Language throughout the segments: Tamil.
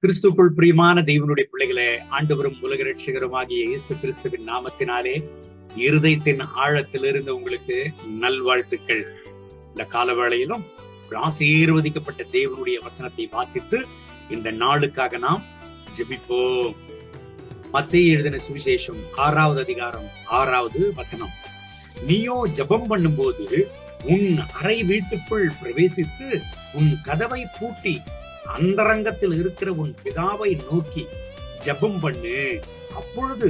கிறிஸ்துக்குள் பிரியமான தெய்வனுடைய பிள்ளைகளே, ஆண்டவரும் உலக ரட்சகருமாகிய இயேசு கிறிஸ்துவின் நாமத்தினாலே இருதயத்தின் ஆழத்திலிருந்து உங்களுக்கு நல்வாழ்த்துக்கள். இந்த காலவேளையிலும் ஆசீர்வதிக்கப்பட்ட தேவனுடைய வசனத்தை வாசித்து இந்த நாளுக்காக நாம் ஜெபிப்போம். மத்தேயு எழுதின சுவிசேஷம் 6வது அதிகாரம் 6வது வசனம். நீயோ ஜெபம் பண்ணும்போது உன் அறை வீட்டுக்குள் பிரவேசித்து உன் கதவை பூட்டி அந்தரங்கத்தில் இருக்கிற உன் பிதாவை நோக்கி ஜெபம் பண்ணு. அப்பொழுது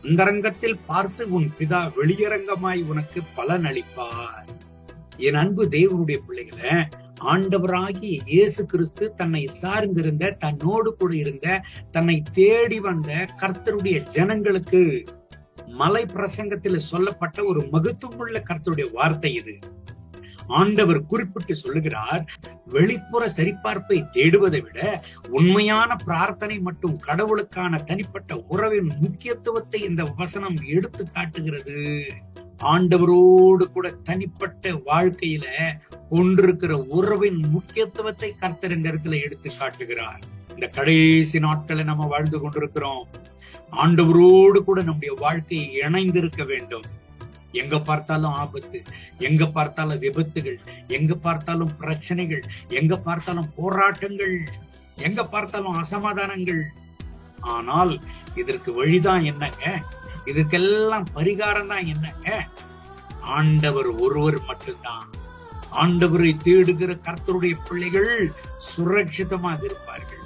அந்தரங்கத்தில் பார்த்து உன் பிதா வெளியரங்கமாய் உனக்கு பலன் அளிப்பார். என் அன்பு தேவனுடைய பிள்ளைகளை, ஆண்டவராகிய இயேசு கிறிஸ்து தன்னை சார்ந்திருந்த, தன்னோடு கூட இருந்த, தன்னை தேடி வந்த கர்த்தருடைய ஜனங்களுக்கு மலை பிரசங்கத்தில் சொல்லப்பட்ட ஒரு மகத்துவமுள்ள கர்த்தருடைய வார்த்தை இது. ஆண்டவர் குறிப்பிட்டு சொல்லுகிறார், வெளிப்புற சரிபார்ப்பை தேடுவதை விட உண்மையான பிரார்த்தனை மற்றும் கடவுளுக்கான தனிப்பட்ட உறவின் முக்கியத்துவத்தை இந்த வசனம் எடுத்து காட்டுகிறது. ஆண்டவரோடு கூட தனிப்பட்ட வாழ்க்கையில கொண்டிருக்கிற உறவின் முக்கியத்துவத்தை கர்த்தர் இந்த இடத்துல எடுத்து காட்டுகிறார். இந்த கடைசி நாட்களை நம்ம வாழ்ந்து கொண்டிருக்கிறோம். ஆண்டவரோடு கூட நம்முடைய வாழ்க்கையை இணைந்திருக்க வேண்டும். எங்க பார்த்தாலும் ஆபத்து, எங்க பார்த்தாலும் விபத்துகள், எங்க பார்த்தாலும் பிரச்சனைகள், எங்க பார்த்தாலும் போராட்டங்கள், எங்க பார்த்தாலும் அசமாதானங்கள். ஆனால் இதற்கு வழிதான் என்னங்க? இதுக்கெல்லாம் பரிகாரம் தான் என்னங்க? ஆண்டவர் ஒருவர் மட்டும்தான். ஆண்டவரை தேடுகிற கர்த்தருடைய பிள்ளைகள் சுரட்சிதமாக இருப்பார்கள்.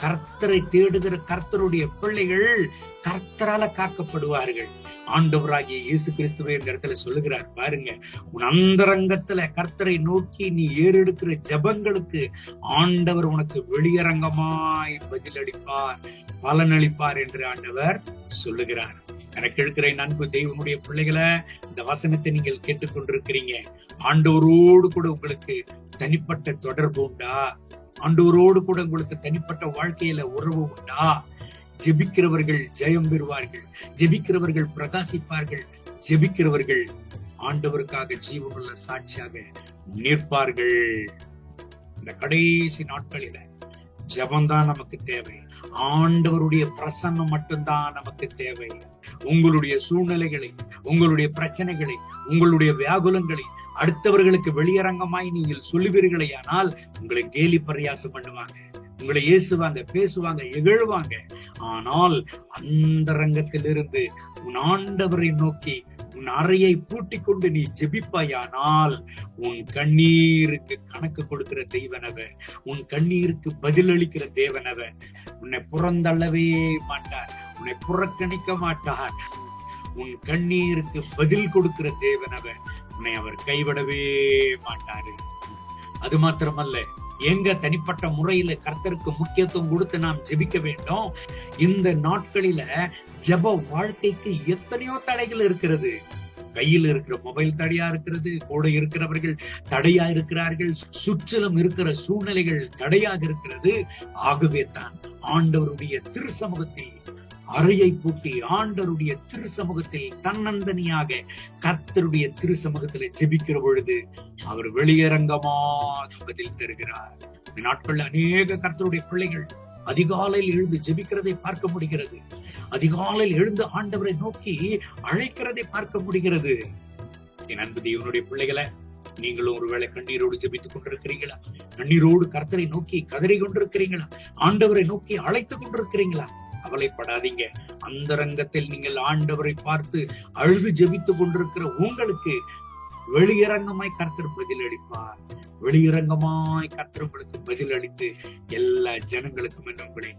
கர்த்தரை தேடுகிற கர்த்தருடைய பிள்ளைகள் கர்த்தரால காக்கப்படுவார்கள். ஆண்டவராகிய இயேசு கிறிஸ்துவை இந்த இடத்துல சொல்லுகிறார் பாருங்க, உன் அந்தரங்கத்துல கர்த்தரை நோக்கி நீ ஏறெடுக்கிற ஜெபங்களுக்கு ஆண்டவர் உனக்கு வெளியரங்கமாய் பதிலளிப்பார், பலனளிப்பார் என்று ஆண்டவர் சொல்லுகிறார். எனக்கு இருக்கிற அன்பு தெய்வனுடைய பிள்ளைகளை, இந்த வசனத்தை நீங்கள் கேட்டுக்கொண்டிருக்கிறீங்க. ஆண்டவரோடு கூட உங்களுக்கு தனிப்பட்ட தொடர்பு உண்டா? ஆண்டவரோடு கூட உங்களுக்கு தனிப்பட்ட வாழ்க்கையில உறவு உண்டா? ஜெபிக்கிறவர்கள் ஜெயம் பெறுவார்கள், ஜெபிக்கிறவர்கள் பிரகாசிப்பார்கள், ஜெபிக்கிறவர்கள் ஆண்டவருக்காக ஜீவனுள்ள சாட்சியாக நிற்பார்கள். இந்த கடைசி நாட்களில ஜெபம்தான் நமக்கு தேவை. ஆண்டவருடைய பிரசன்னம் மட்டும்தான் நமக்கு தேவை. உங்களுடைய சூழ்நிலைகளை, உங்களுடைய பிரச்சனைகளை, உங்களுடைய வியாகுலங்களை அடுத்தவர்களுக்கு வெளியரங்கமாய் நீங்கள் சொல்லுவீர்களே, ஆனால் உங்களை கேலி பரியாசம் பண்ணுவாங்க, உங்களை ஏசுவாங்க, பேசுவாங்க, இகழ்வாங்க. ஆனால் அந்த ரங்கத்திலிருந்து உன் ஆண்டவரை நோக்கி உன் அறையை பூட்டிக் கொண்டு நீ ஜெபிப்பாயானால் உன் கண்ணீருக்கு கணக்கு கொடுக்கிற தேவனவர், உன் கண்ணீருக்கு பதிலளிக்கிற தேவனவர் உன்னை புறந்தள்ளவே மாட்டார், உன்னை புறக்கணிக்க மாட்டார். உன் கண்ணீருக்கு பதில் கொடுக்கிற தேவனவர் உன்னை அவர் கைவிடவே மாட்டாரு. அது மாத்திரமல்ல, எங்க தனிப்பட்ட முறையில கர்த்தருக்கு முக்கியத்துவம் கொடுத்து நாம் ஜெபிக்க வேண்டும். இந்த நாட்களில ஜெப வாழ்க்கைக்கு எத்தனையோ தடைகள் இருக்கிறது. கையில் இருக்கிற மொபைல் தடையா இருக்கிறது, கூட இருக்கிறவர்கள் தடையா இருக்கிறார்கள், சுற்றிலும் இருக்கிற சூழ்நிலைகள் தடையாக இருக்கிறது. ஆகவே தான் ஆண்டவருடைய திருசமூகத்தில் அறையை பூட்டி ஆண்டவருடைய திருசமூகத்தில் தன்னந்தனியாக கர்த்தருடைய திருசமூகத்துல ஜெபிக்கிற பொழுது அவர் வெளியரங்கமாக பதில் தருகிறார். இந்த நாட்கள்ல அநேக கர்த்தருடைய பிள்ளைகள் அதிகாலையில் எழுந்து ஜெபிக்கிறதை பார்க்க முடிகிறது. அதிகாலையில் எழுந்து ஆண்டவரை நோக்கி அழைக்கிறதை பார்க்க முடிகிறது. என் அன்பு தேவனுடைய பிள்ளைகளை, நீங்களும் ஒருவேளை கண்ணீரோடு ஜெபித்துக் கொண்டிருக்கிறீங்களா? கண்ணீரோடு கர்த்தரை நோக்கி கதறி கொண்டிருக்கிறீங்களா? ஆண்டவரை நோக்கி அழைத்துக் கொண்டிருக்கிறீங்களா? கவலைப்படாதீங்க. அந்தரங்கத்தில் நீங்கள் ஆண்டவரை பார்த்து அழுது ஜெபித்துக் கொண்டிருக்கிற உங்களுக்கு வெளியரங்கமாய் கர்த்தர் பதில் அளிப்பார். வெளியரங்கமாய் கர்த்தர் உங்களுக்கு பதில் அளித்து எல்லா ஜனங்களுக்கும் உங்களை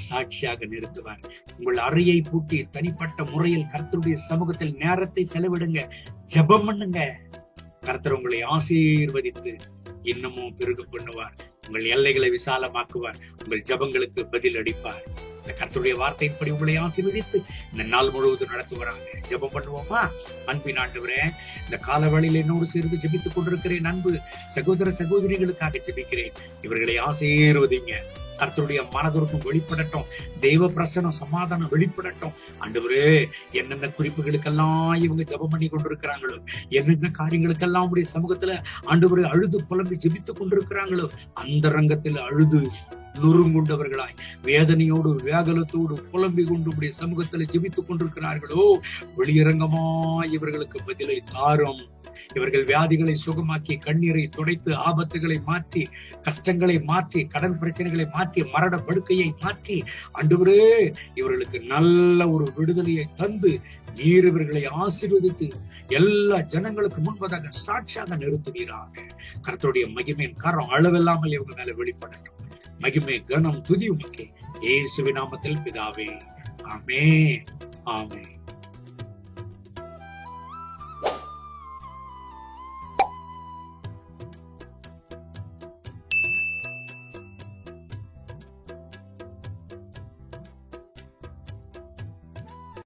சாட்சியாக நிறுத்துவார். உங்கள் அறையை பூட்டி தனிப்பட்ட முறையில் கர்த்தருடைய சமூகத்தில் நேரத்தை செலவிடுங்க, ஜெபம் பண்ணுங்க. கர்த்தர் உங்களை ஆசீர்வதித்து இன்னமும் பெருக பண்ணுவார். உங்கள் எல்லைகளை விசாலமாக்குவார். உங்கள் ஜெபங்களுக்கு பதில் அளிப்பார். இந்த கர்த்தருடைய வார்த்தையின்படி உங்களை ஆசீர்வதித்து இந்த நாள் முழுவதும் நடத்துவராங்க. ஜெபம் பண்ணுவோமா? அன்பின் ஆண்டவரே, இந்த காலவெளியில் என்னோடு சேர்ந்து ஜெபித்துக் கொண்டிருக்கிறேன் அன்பு சகோதர சகோதரிகளுக்காக ஜெபிக்கிறேன். இவர்களை ஆசீர்வதிங்க. கர்த்தருடைய மனதுருக்கும் வெளிப்படட்டும், தெய்வ பிரசன்னம் சமாதானம் வெளிப்படட்டும். ஆண்டவரே, என்னென்ன குறிப்புகளுக்கெல்லாம் இவங்க ஜெபம் பண்ணி கொண்டிருக்கிறாங்களோ, என்னென்ன காரியங்களுக்கெல்லாம் உடைய சமூகத்துல ஆண்டவரே அழுது புலம்பி ஜெபித்துக் கொண்டிருக்கிறாங்களோ, அந்த ரங்கத்தில் அழுது நொறுங்குண்டவர்களாய் வேதனையோடு வியாகுலத்தோடு புலம்பிக் கொண்டு உடைய சமூகத்தில் ஜெபித்துக் கொண்டிருக்கிறார்களோ, வெளியரங்கமாய் இவர்களுக்கு பதிலை தாரும். இவர்கள் வியாதிகளை சுகமாக்கி, கண்ணீரை துடைத்து, ஆபத்துகளை மாற்றி, கஷ்டங்களை மாற்றி, கடன் பிரச்சனைகளை மாற்றி, மரண படுக்கையை மாற்றி, ஆண்டவரே இவர்களுக்கு நல்ல ஒரு விடுதலையை தந்து நீர் இவர்களை ஆசீர்வதித்து எல்லா ஜனங்களுக்கு முன்பதாக சாட்சியாக நிறுத்துவீராக. கர்த்தருடைய மகிமையின் காரணம் அளவில்லாமல் இவங்க மேல வெளிப்படட்டும். மகிமை, கனம், துதி உமக்கே. இயேசுவின் நாமத்தில் பிதாவே, ஆமென், ஆமென்.